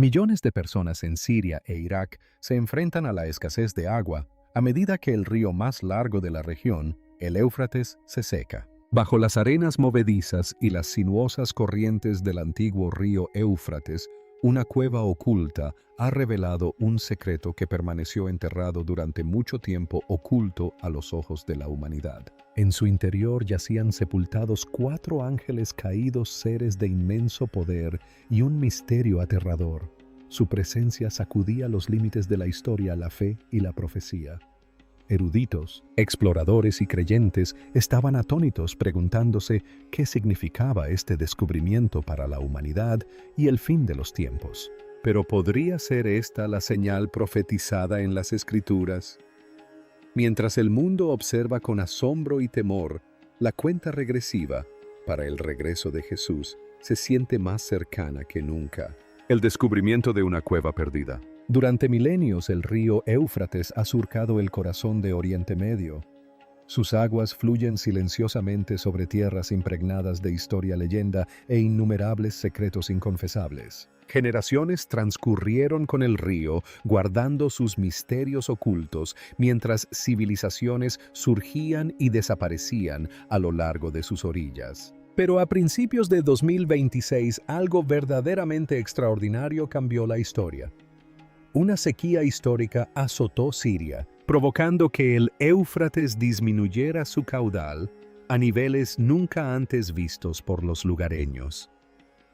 Millones de personas en Siria e Irak se enfrentan a la escasez de agua a medida que el río más largo de la región, el Éufrates, se seca. Bajo las arenas movedizas y las sinuosas corrientes del antiguo río Éufrates, una cueva oculta ha revelado un secreto que permaneció enterrado durante mucho tiempo oculto a los ojos de la humanidad. En su interior yacían sepultados 4 ángeles caídos, seres de inmenso poder y un misterio aterrador. Su presencia sacudía los límites de la historia, la fe y la profecía. Eruditos, exploradores y creyentes estaban atónitos preguntándose qué significaba este descubrimiento para la humanidad y el fin de los tiempos. Pero ¿podría ser esta la señal profetizada en las Escrituras? Mientras el mundo observa con asombro y temor, la cuenta regresiva para el regreso de Jesús se siente más cercana que nunca. El descubrimiento de una cueva perdida. Durante milenios el río Éufrates ha surcado el corazón de Oriente Medio. Sus aguas fluyen silenciosamente sobre tierras impregnadas de historia, leyenda e innumerables secretos inconfesables. Generaciones transcurrieron con el río, guardando sus misterios ocultos, mientras civilizaciones surgían y desaparecían a lo largo de sus orillas. Pero a principios de 2026, algo verdaderamente extraordinario cambió la historia. Una sequía histórica azotó Siria, provocando que el Éufrates disminuyera su caudal a niveles nunca antes vistos por los lugareños.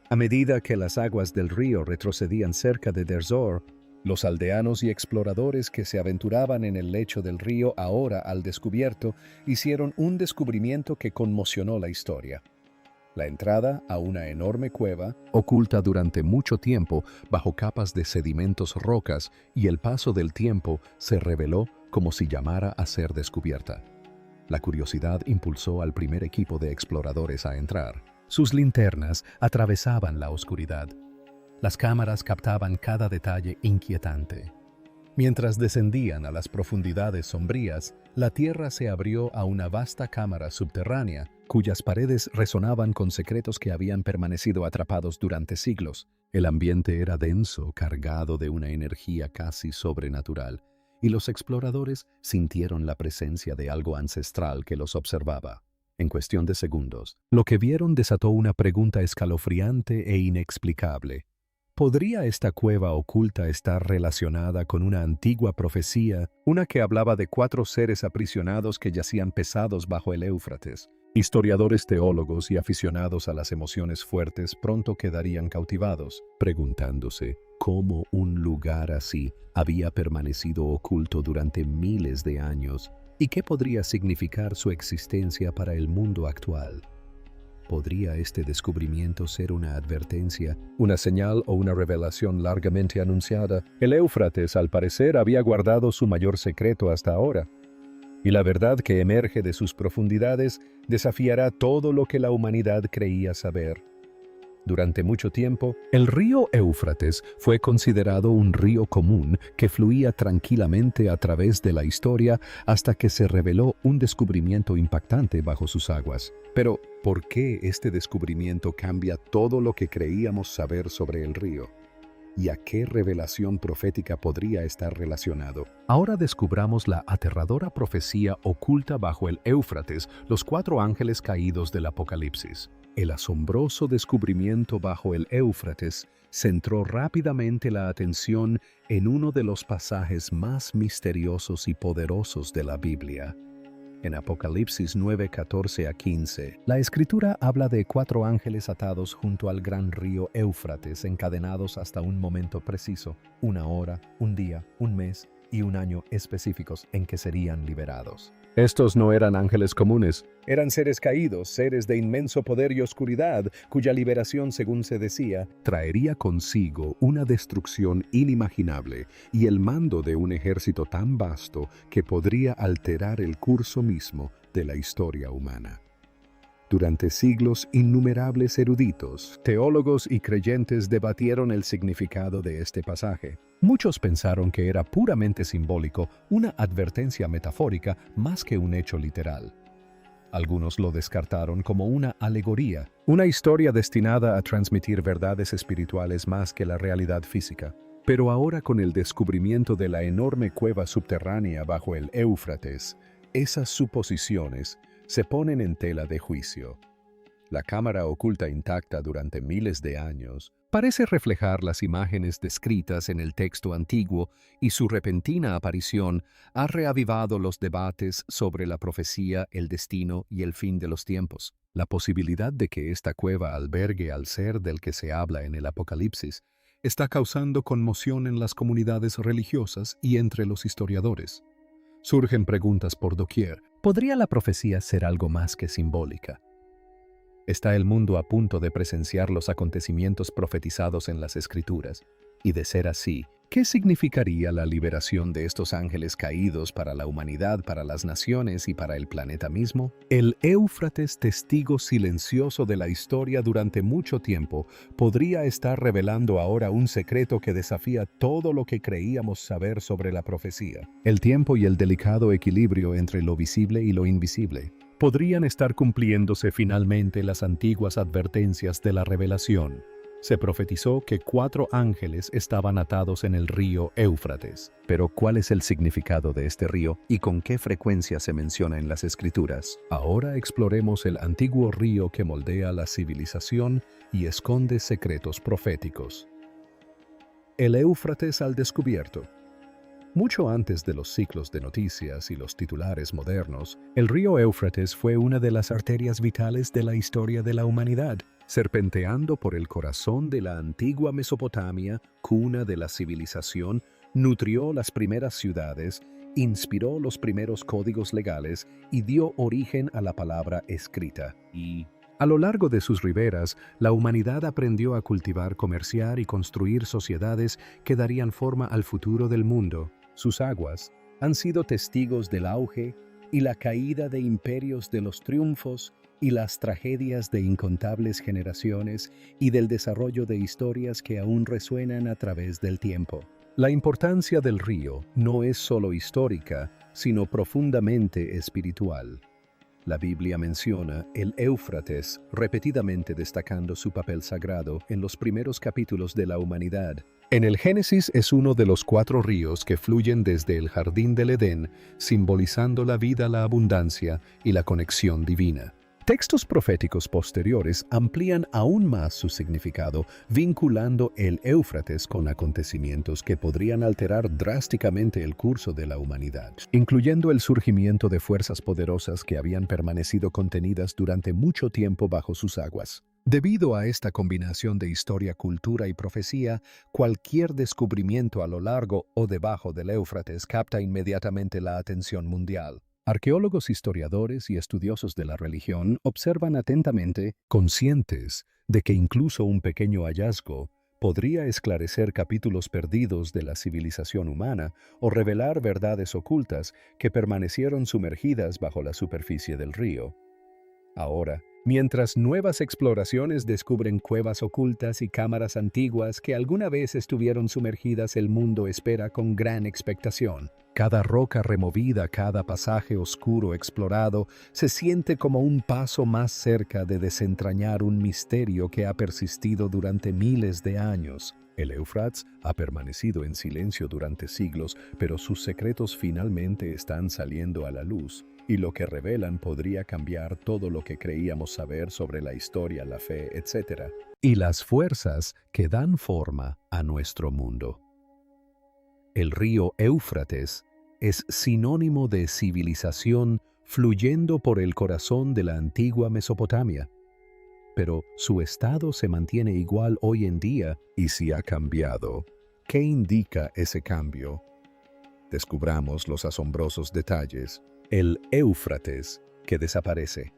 A medida que las aguas del río retrocedían cerca de Deir ez-Zor, los aldeanos y exploradores que se aventuraban en el lecho del río ahora al descubierto hicieron un descubrimiento que conmocionó la historia. La entrada a una enorme cueva, oculta durante mucho tiempo bajo capas de sedimentos, rocas, y el paso del tiempo se reveló como si llamara a ser descubierta. La curiosidad impulsó al primer equipo de exploradores a entrar. Sus linternas atravesaban la oscuridad. Las cámaras captaban cada detalle inquietante. Mientras descendían a las profundidades sombrías, la tierra se abrió a una vasta cámara subterránea, cuyas paredes resonaban con secretos que habían permanecido atrapados durante siglos. El ambiente era denso, cargado de una energía casi sobrenatural, y los exploradores sintieron la presencia de algo ancestral que los observaba. En cuestión de segundos, lo que vieron desató una pregunta escalofriante e inexplicable. ¿Podría esta cueva oculta estar relacionada con una antigua profecía, una que hablaba de 4 seres aprisionados que yacían pesados bajo el Éufrates? Historiadores, teólogos y aficionados a las emociones fuertes pronto quedarían cautivados, preguntándose cómo un lugar así había permanecido oculto durante miles de años y qué podría significar su existencia para el mundo actual. ¿Podría este descubrimiento ser una advertencia, una señal o una revelación largamente anunciada? El Éufrates, al parecer, había guardado su mayor secreto hasta ahora, y la verdad que emerge de sus profundidades desafiará todo lo que la humanidad creía saber. Durante mucho tiempo, el río Éufrates fue considerado un río común que fluía tranquilamente a través de la historia hasta que se reveló un descubrimiento impactante bajo sus aguas. Pero, ¿por qué este descubrimiento cambia todo lo que creíamos saber sobre el río? ¿Y a qué revelación profética podría estar relacionado? Ahora descubramos la aterradora profecía oculta bajo el Éufrates, los 4 ángeles caídos del Apocalipsis. El asombroso descubrimiento bajo el Éufrates centró rápidamente la atención en uno de los pasajes más misteriosos y poderosos de la Biblia. En Apocalipsis 9, 14 a 15, la Escritura habla de 4 ángeles atados junto al gran río Éufrates, encadenados hasta un momento preciso, una hora, un día, un mes y un año específicos en que serían liberados. Estos no eran ángeles comunes, eran seres caídos, seres de inmenso poder y oscuridad, cuya liberación, según se decía, traería consigo una destrucción inimaginable y el mando de un ejército tan vasto que podría alterar el curso mismo de la historia humana. Durante siglos, innumerables eruditos, teólogos y creyentes debatieron el significado de este pasaje. Muchos pensaron que era puramente simbólico, una advertencia metafórica más que un hecho literal. Algunos lo descartaron como una alegoría, una historia destinada a transmitir verdades espirituales más que la realidad física. Pero ahora, con el descubrimiento de la enorme cueva subterránea bajo el Éufrates, esas suposiciones se ponen en tela de juicio. La cámara oculta intacta durante miles de años parece reflejar las imágenes descritas en el texto antiguo, y su repentina aparición ha reavivado los debates sobre la profecía, el destino y el fin de los tiempos. La posibilidad de que esta cueva albergue al ser del que se habla en el Apocalipsis está causando conmoción en las comunidades religiosas y entre los historiadores. Surgen preguntas por doquier. ¿Podría la profecía ser algo más que simbólica? ¿Está el mundo a punto de presenciar los acontecimientos profetizados en las Escrituras? Y de ser así, ¿qué significaría la liberación de estos ángeles caídos para la humanidad, para las naciones y para el planeta mismo? El Éufrates, testigo silencioso de la historia durante mucho tiempo, podría estar revelando ahora un secreto que desafía todo lo que creíamos saber sobre la profecía. El tiempo y el delicado equilibrio entre lo visible y lo invisible. Podrían estar cumpliéndose finalmente las antiguas advertencias de la revelación. Se profetizó que 4 ángeles estaban atados en el río Éufrates. Pero ¿cuál es el significado de este río y con qué frecuencia se menciona en las Escrituras? Ahora exploremos el antiguo río que moldea la civilización y esconde secretos proféticos. El Éufrates al descubierto. Mucho antes de los ciclos de noticias y los titulares modernos, el río Éufrates fue una de las arterias vitales de la historia de la humanidad. Serpenteando por el corazón de la antigua Mesopotamia, cuna de la civilización, nutrió las primeras ciudades, inspiró los primeros códigos legales y dio origen a la palabra escrita. A lo largo de sus riberas, la humanidad aprendió a cultivar, comerciar y construir sociedades que darían forma al futuro del mundo. Sus aguas han sido testigos del auge y la caída de imperios, de los triunfos y las tragedias de incontables generaciones y del desarrollo de historias que aún resuenan a través del tiempo. La importancia del río no es solo histórica, sino profundamente espiritual. La Biblia menciona el Éufrates repetidamente, destacando su papel sagrado en los primeros capítulos de la humanidad. En el Génesis es uno de los 4 ríos que fluyen desde el jardín del Edén, simbolizando la vida, la abundancia y la conexión divina. Textos proféticos posteriores amplían aún más su significado, vinculando el Éufrates con acontecimientos que podrían alterar drásticamente el curso de la humanidad, incluyendo el surgimiento de fuerzas poderosas que habían permanecido contenidas durante mucho tiempo bajo sus aguas. Debido a esta combinación de historia, cultura y profecía, cualquier descubrimiento a lo largo o debajo del Éufrates capta inmediatamente la atención mundial. Arqueólogos, historiadores y estudiosos de la religión observan atentamente, conscientes de que incluso un pequeño hallazgo podría esclarecer capítulos perdidos de la civilización humana o revelar verdades ocultas que permanecieron sumergidas bajo la superficie del río. Ahora, mientras nuevas exploraciones descubren cuevas ocultas y cámaras antiguas que alguna vez estuvieron sumergidas, el mundo espera con gran expectación. Cada roca removida, cada pasaje oscuro explorado, se siente como un paso más cerca de desentrañar un misterio que ha persistido durante miles de años. El Éufrates ha permanecido en silencio durante siglos, pero sus secretos finalmente están saliendo a la luz, y lo que revelan podría cambiar todo lo que creíamos saber sobre la historia, la fe, etc. Y las fuerzas que dan forma a nuestro mundo. El río Éufrates es sinónimo de civilización fluyendo por el corazón de la antigua Mesopotamia. Pero su estado se mantiene igual hoy en día, y si ha cambiado, ¿qué indica ese cambio? Descubramos los asombrosos detalles. El Éufrates que desaparece.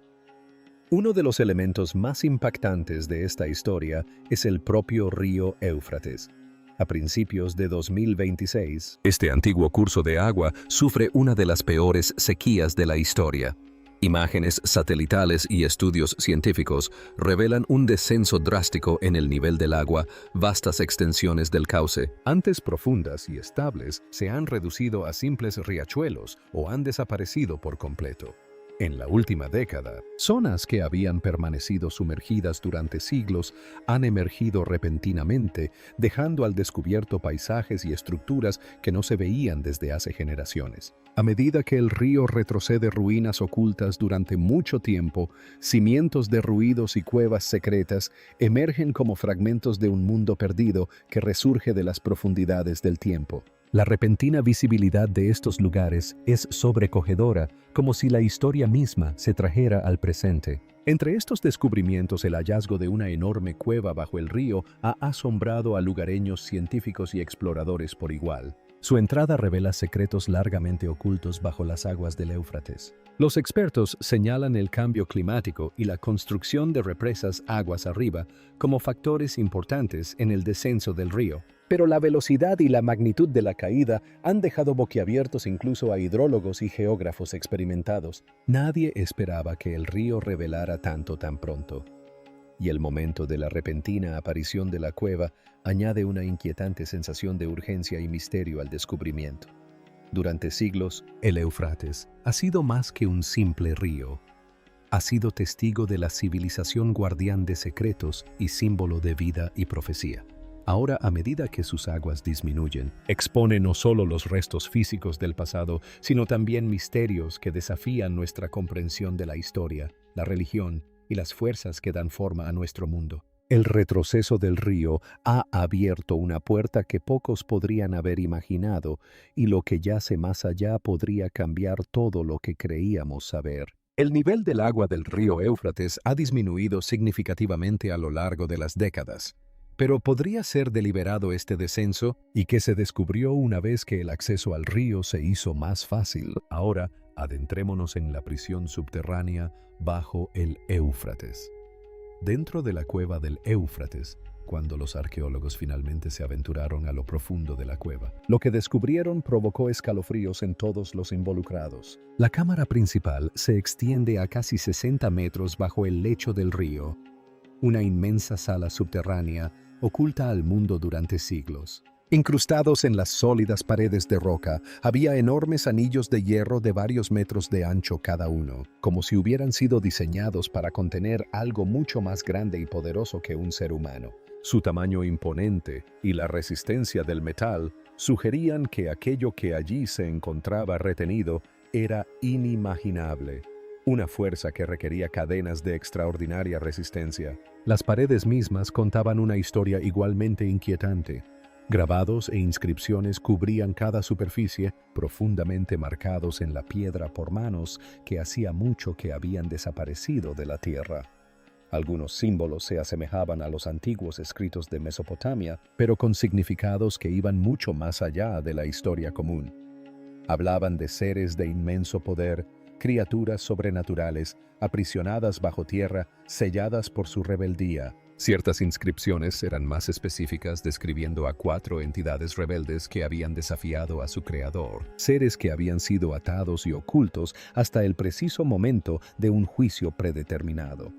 Uno de los elementos más impactantes de esta historia es el propio río Éufrates. A principios de 2026, este antiguo curso de agua sufre una de las peores sequías de la historia. Imágenes satelitales y estudios científicos revelan un descenso drástico en el nivel del agua. Vastas extensiones del cauce, antes profundas y estables, se han reducido a simples riachuelos o han desaparecido por completo. En la última década, zonas que habían permanecido sumergidas durante siglos han emergido repentinamente, dejando al descubierto paisajes y estructuras que no se veían desde hace generaciones. A medida que el río retrocede ruinas ocultas durante mucho tiempo, cimientos derruidos y cuevas secretas emergen como fragmentos de un mundo perdido que resurge de las profundidades del tiempo. La repentina visibilidad de estos lugares es sobrecogedora, como si la historia misma se trajera al presente. Entre estos descubrimientos, el hallazgo de una enorme cueva bajo el río ha asombrado a lugareños, científicos y exploradores por igual. Su entrada revela secretos largamente ocultos bajo las aguas del Éufrates. Los expertos señalan el cambio climático y la construcción de represas aguas arriba como factores importantes en el descenso del río. Pero la velocidad y la magnitud de la caída han dejado boquiabiertos incluso a hidrólogos y geógrafos experimentados. Nadie esperaba que el río revelara tanto tan pronto. Y el momento de la repentina aparición de la cueva añade una inquietante sensación de urgencia y misterio al descubrimiento. Durante siglos, el Éufrates ha sido más que un simple río. Ha sido testigo de la civilización guardián de secretos y símbolo de vida y profecía. Ahora, a medida que sus aguas disminuyen, expone no solo los restos físicos del pasado, sino también misterios que desafían nuestra comprensión de la historia, la religión y las fuerzas que dan forma a nuestro mundo. El retroceso del río ha abierto una puerta que pocos podrían haber imaginado, y lo que yace más allá podría cambiar todo lo que creíamos saber. El nivel del agua del río Éufrates ha disminuido significativamente a lo largo de las décadas. Pero ¿podría ser deliberado este descenso y que se descubrió una vez que el acceso al río se hizo más fácil? Ahora, adentrémonos en la prisión subterránea bajo el Éufrates. Dentro de la cueva del Éufrates, cuando los arqueólogos finalmente se aventuraron a lo profundo de la cueva, lo que descubrieron provocó escalofríos en todos los involucrados. La cámara principal se extiende a casi 60 metros bajo el lecho del río, una inmensa sala subterránea oculta al mundo durante siglos. Incrustados en las sólidas paredes de roca, había enormes anillos de hierro de varios metros de ancho cada uno, como si hubieran sido diseñados para contener algo mucho más grande y poderoso que un ser humano. Su tamaño imponente y la resistencia del metal sugerían que aquello que allí se encontraba retenido era inimaginable. Una fuerza que requería cadenas de extraordinaria resistencia. Las paredes mismas contaban una historia igualmente inquietante. Grabados e inscripciones cubrían cada superficie, profundamente marcados en la piedra por manos que hacía mucho que habían desaparecido de la tierra. Algunos símbolos se asemejaban a los antiguos escritos de Mesopotamia, pero con significados que iban mucho más allá de la historia común. Hablaban de seres de inmenso poder, criaturas sobrenaturales, aprisionadas bajo tierra, selladas por su rebeldía. Ciertas inscripciones eran más específicas, describiendo a 4 entidades rebeldes que habían desafiado a su creador, seres que habían sido atados y ocultos hasta el preciso momento de un juicio predeterminado.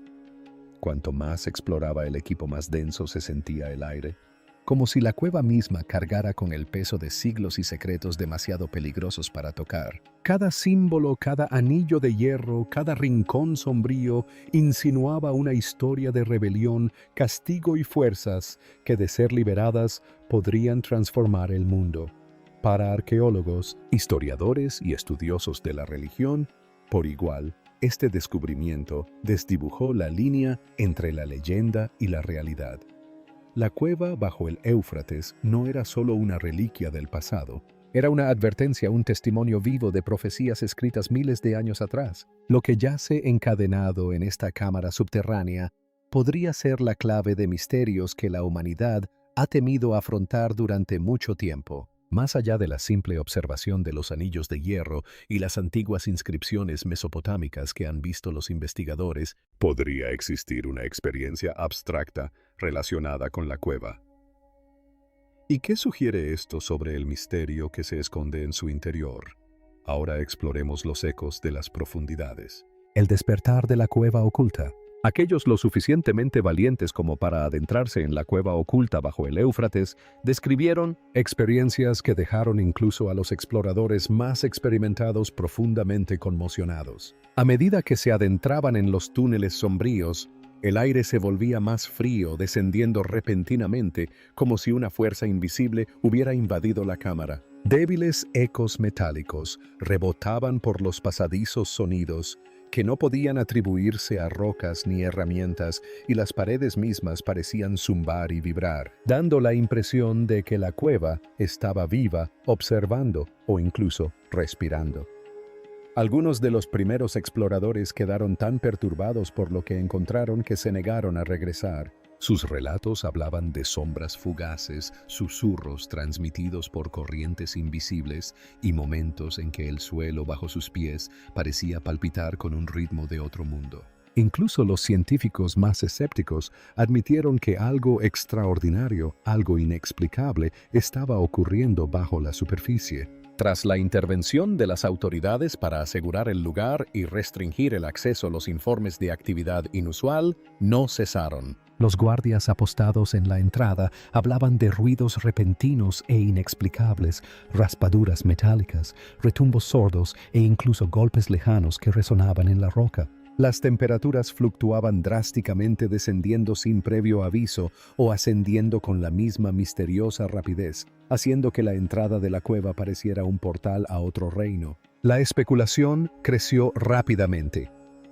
Cuanto más exploraba el equipo, más denso se sentía el aire, como si la cueva misma cargara con el peso de siglos y secretos demasiado peligrosos para tocar. Cada símbolo, cada anillo de hierro, cada rincón sombrío insinuaba una historia de rebelión, castigo y fuerzas que, de ser liberadas, podrían transformar el mundo. Para arqueólogos, historiadores y estudiosos de la religión, por igual, este descubrimiento desdibujó la línea entre la leyenda y la realidad. La cueva bajo el Éufrates no era solo una reliquia del pasado, era una advertencia, un testimonio vivo de profecías escritas miles de años atrás. Lo que yace encadenado en esta cámara subterránea podría ser la clave de misterios que la humanidad ha temido afrontar durante mucho tiempo. Más allá de la simple observación de los anillos de hierro y las antiguas inscripciones mesopotámicas que han visto los investigadores, podría existir una experiencia abstracta relacionada con la cueva. ¿Y qué sugiere esto sobre el misterio que se esconde en su interior? Ahora exploremos los ecos de las profundidades. El despertar de la cueva oculta. Aquellos lo suficientemente valientes como para adentrarse en la cueva oculta bajo el Éufrates describieron experiencias que dejaron incluso a los exploradores más experimentados profundamente conmocionados. A medida que se adentraban en los túneles sombríos, el aire se volvía más frío, descendiendo repentinamente, como si una fuerza invisible hubiera invadido la cámara. Débiles ecos metálicos rebotaban por los pasadizos sonidos, que no podían atribuirse a rocas ni herramientas, y las paredes mismas parecían zumbar y vibrar, dando la impresión de que la cueva estaba viva, observando o incluso respirando. Algunos de los primeros exploradores quedaron tan perturbados por lo que encontraron que se negaron a regresar. Sus relatos hablaban de sombras fugaces, susurros transmitidos por corrientes invisibles y momentos en que el suelo bajo sus pies parecía palpitar con un ritmo de otro mundo. Incluso los científicos más escépticos admitieron que algo extraordinario, algo inexplicable, estaba ocurriendo bajo la superficie. Tras la intervención de las autoridades para asegurar el lugar y restringir el acceso a los informes de actividad inusual, no cesaron. Los guardias apostados en la entrada hablaban de ruidos repentinos e inexplicables, raspaduras metálicas, retumbos sordos e incluso golpes lejanos que resonaban en la roca. Las temperaturas fluctuaban drásticamente, descendiendo sin previo aviso o ascendiendo con la misma misteriosa rapidez, haciendo que la entrada de la cueva pareciera un portal a otro reino. La especulación creció rápidamente.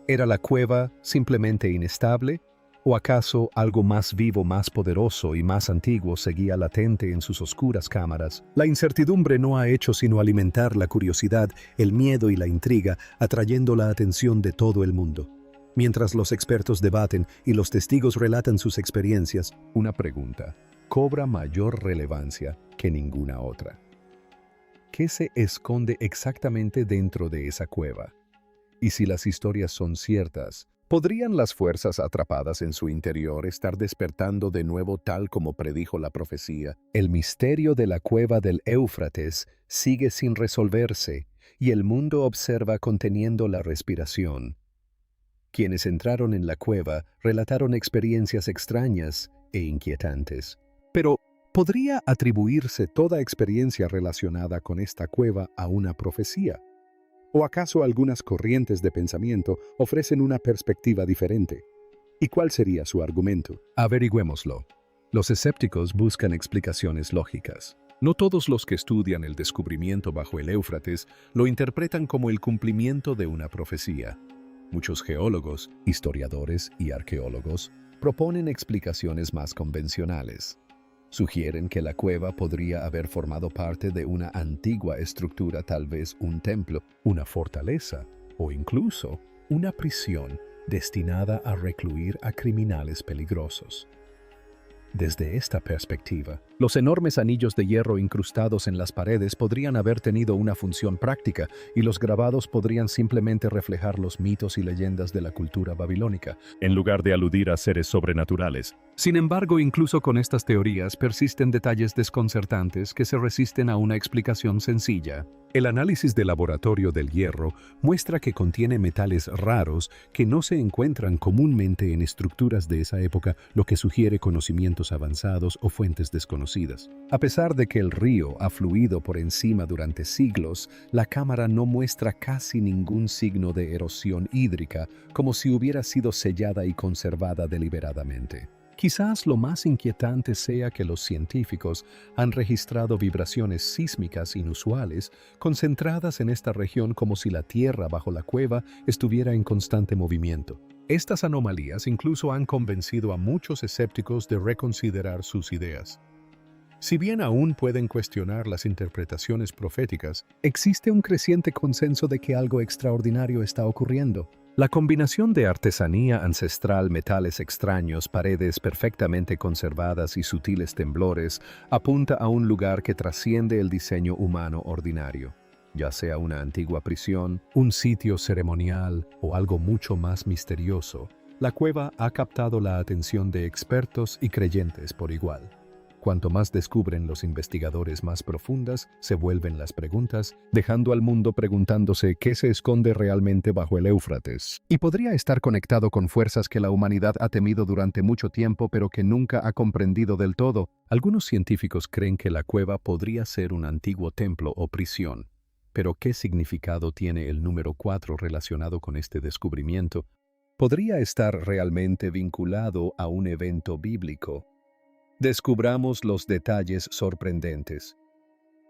¿Era la cueva simplemente inestable? ¿O acaso algo más vivo, más poderoso y más antiguo seguía latente en sus oscuras cámaras? La incertidumbre no ha hecho sino alimentar la curiosidad, el miedo y la intriga, atrayendo la atención de todo el mundo. Mientras los expertos debaten y los testigos relatan sus experiencias, una pregunta cobra mayor relevancia que ninguna otra. ¿Qué se esconde exactamente dentro de esa cueva? Y si las historias son ciertas, ¿podrían las fuerzas atrapadas en su interior estar despertando de nuevo tal como predijo la profecía? El misterio de la cueva del Éufrates sigue sin resolverse y el mundo observa conteniendo la respiración. Quienes entraron en la cueva relataron experiencias extrañas e inquietantes. Pero, ¿podría atribuirse toda experiencia relacionada con esta cueva a una profecía? ¿O acaso algunas corrientes de pensamiento ofrecen una perspectiva diferente? ¿Y cuál sería su argumento? Averigüémoslo. Los escépticos buscan explicaciones lógicas. No todos los que estudian el descubrimiento bajo el Éufrates lo interpretan como el cumplimiento de una profecía. Muchos geólogos, historiadores y arqueólogos proponen explicaciones más convencionales. Sugieren que la cueva podría haber formado parte de una antigua estructura, tal vez un templo, una fortaleza o incluso una prisión destinada a recluir a criminales peligrosos. Desde esta perspectiva, los enormes anillos de hierro incrustados en las paredes podrían haber tenido una función práctica y los grabados podrían simplemente reflejar los mitos y leyendas de la cultura babilónica, en lugar de aludir a seres sobrenaturales. Sin embargo, incluso con estas teorías persisten detalles desconcertantes que se resisten a una explicación sencilla. El análisis de laboratorio del hierro muestra que contiene metales raros que no se encuentran comúnmente en estructuras de esa época, lo que sugiere conocimientos avanzados o fuentes desconocidas. A pesar de que el río ha fluido por encima durante siglos, la cámara no muestra casi ningún signo de erosión hídrica, como si hubiera sido sellada y conservada deliberadamente. Quizás lo más inquietante sea que los científicos han registrado vibraciones sísmicas inusuales concentradas en esta región, como si la tierra bajo la cueva estuviera en constante movimiento. Estas anomalías incluso han convencido a muchos escépticos de reconsiderar sus ideas. Si bien aún pueden cuestionar las interpretaciones proféticas, existe un creciente consenso de que algo extraordinario está ocurriendo. La combinación de artesanía ancestral, metales extraños, paredes perfectamente conservadas y sutiles temblores apunta a un lugar que trasciende el diseño humano ordinario, ya sea una antigua prisión, un sitio ceremonial o algo mucho más misterioso. La cueva ha captado la atención de expertos y creyentes por igual. Cuanto más descubren los investigadores, más profundas se vuelven las preguntas, dejando al mundo preguntándose qué se esconde realmente bajo el Éufrates. Y podría estar conectado con fuerzas que la humanidad ha temido durante mucho tiempo, pero que nunca ha comprendido del todo. Algunos científicos creen que la cueva podría ser un antiguo templo o prisión. Pero ¿qué significado tiene el número 4 relacionado con este descubrimiento? ¿Podría estar realmente vinculado a un evento bíblico? Descubramos los detalles sorprendentes.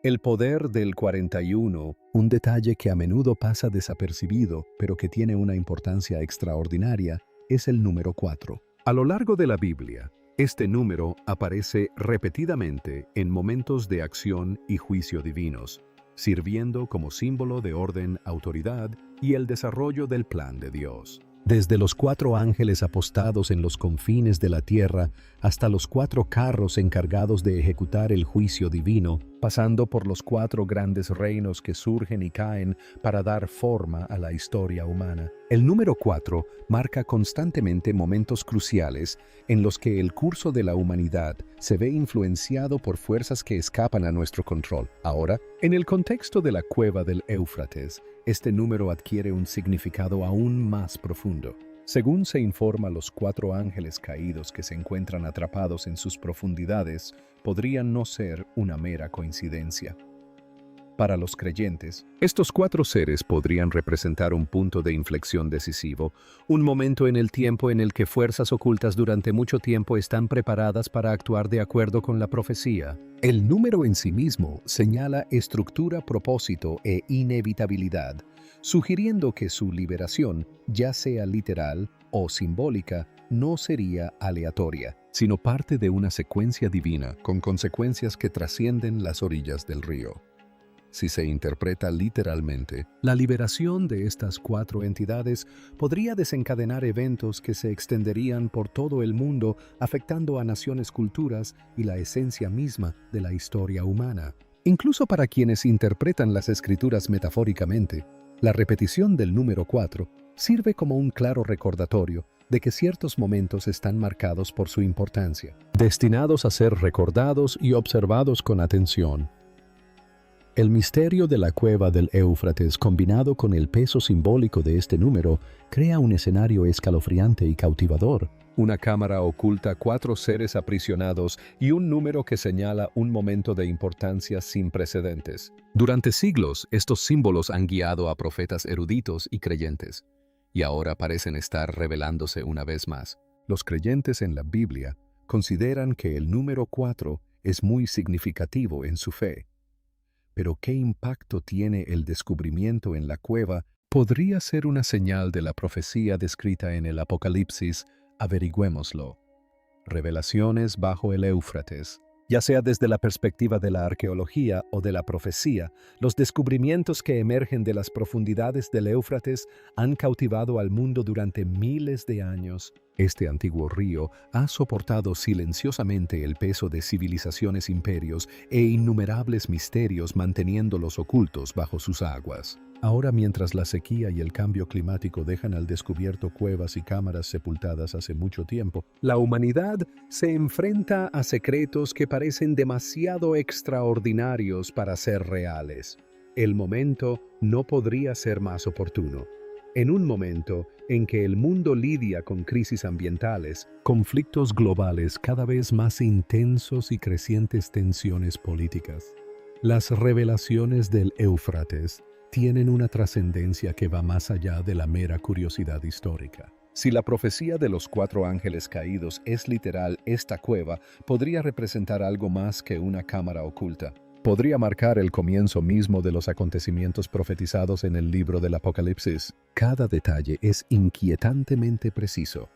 El poder del 41, un detalle que a menudo pasa desapercibido, pero que tiene una importancia extraordinaria, es el número 4. A lo largo de la Biblia, este número aparece repetidamente en momentos de acción y juicio divinos, sirviendo como símbolo de orden, autoridad y el desarrollo del plan de Dios. Desde los 4 ángeles apostados en los confines de la tierra hasta los 4 carros encargados de ejecutar el juicio divino, pasando por los 4 grandes reinos que surgen y caen para dar forma a la historia humana. El número 4 marca constantemente momentos cruciales en los que el curso de la humanidad se ve influenciado por fuerzas que escapan a nuestro control. Ahora, en el contexto de la cueva del Éufrates, este número adquiere un significado aún más profundo. Según se informa, los 4 ángeles caídos que se encuentran atrapados en sus profundidades podrían no ser una mera coincidencia. Para los creyentes, estos 4 seres podrían representar un punto de inflexión decisivo, un momento en el tiempo en el que fuerzas ocultas durante mucho tiempo están preparadas para actuar de acuerdo con la profecía. El número en sí mismo señala estructura, propósito e inevitabilidad, sugiriendo que su liberación, ya sea literal o simbólica, no sería aleatoria, sino parte de una secuencia divina con consecuencias que trascienden las orillas del río. Si se interpreta literalmente, la liberación de estas 4 entidades podría desencadenar eventos que se extenderían por todo el mundo, afectando a naciones, culturas y la esencia misma de la historia humana. Incluso para quienes interpretan las escrituras metafóricamente, la repetición del número 4 sirve como un claro recordatorio de que ciertos momentos están marcados por su importancia, destinados a ser recordados y observados con atención. El misterio de la cueva del Éufrates, combinado con el peso simbólico de este número, crea un escenario escalofriante y cautivador. Una cámara oculta 4 seres aprisionados y un número que señala un momento de importancia sin precedentes. Durante siglos, estos símbolos han guiado a profetas eruditos y creyentes, y ahora parecen estar revelándose una vez más. Los creyentes en la Biblia consideran que el número 4 es muy significativo en su fe. Pero ¿qué impacto tiene el descubrimiento en la cueva? ¿Podría ser una señal de la profecía descrita en el Apocalipsis? Averigüémoslo. Revelaciones bajo el Éufrates. Ya sea desde la perspectiva de la arqueología o de la profecía, los descubrimientos que emergen de las profundidades del Éufrates han cautivado al mundo durante miles de años. Este antiguo río ha soportado silenciosamente el peso de civilizaciones, imperios e innumerables misterios, manteniéndolos ocultos bajo sus aguas. Ahora, mientras la sequía y el cambio climático dejan al descubierto cuevas y cámaras sepultadas hace mucho tiempo, la humanidad se enfrenta a secretos que parecen demasiado extraordinarios para ser reales. El momento no podría ser más oportuno. En un momento en que el mundo lidia con crisis ambientales, conflictos globales cada vez más intensos y crecientes tensiones políticas, las revelaciones del Éufrates tienen una trascendencia que va más allá de la mera curiosidad histórica. Si la profecía de los 4 ángeles caídos es literal, esta cueva podría representar algo más que una cámara oculta. Podría marcar el comienzo mismo de los acontecimientos profetizados en el libro del Apocalipsis. Cada detalle es inquietantemente preciso.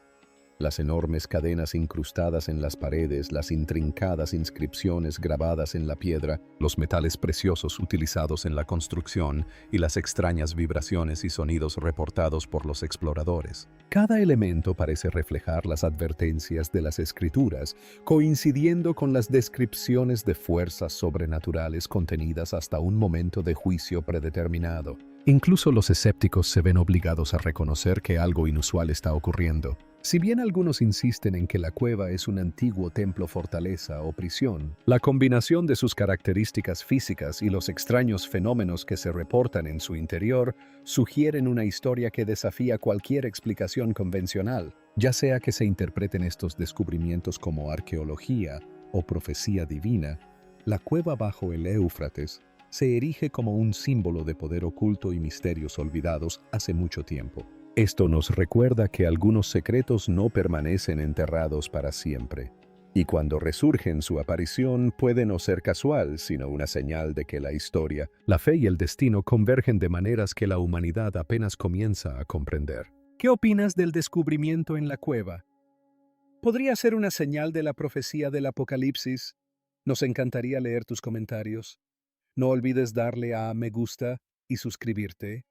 Las enormes cadenas incrustadas en las paredes, las intrincadas inscripciones grabadas en la piedra, los metales preciosos utilizados en la construcción y las extrañas vibraciones y sonidos reportados por los exploradores. Cada elemento parece reflejar las advertencias de las Escrituras, coincidiendo con las descripciones de fuerzas sobrenaturales contenidas hasta un momento de juicio predeterminado. Incluso los escépticos se ven obligados a reconocer que algo inusual está ocurriendo. Si bien algunos insisten en que la cueva es un antiguo templo fortaleza o prisión, la combinación de sus características físicas y los extraños fenómenos que se reportan en su interior sugieren una historia que desafía cualquier explicación convencional, ya sea que se interpreten estos descubrimientos como arqueología o profecía divina. La cueva bajo el Éufrates se erige como un símbolo de poder oculto y misterios olvidados hace mucho tiempo. Esto nos recuerda que algunos secretos no permanecen enterrados para siempre, y cuando resurgen su aparición puede no ser casual, sino una señal de que la historia, la fe y el destino convergen de maneras que la humanidad apenas comienza a comprender. ¿Qué opinas del descubrimiento en la cueva? ¿Podría ser una señal de la profecía del Apocalipsis? Nos encantaría leer tus comentarios. No olvides darle a me gusta y suscribirte.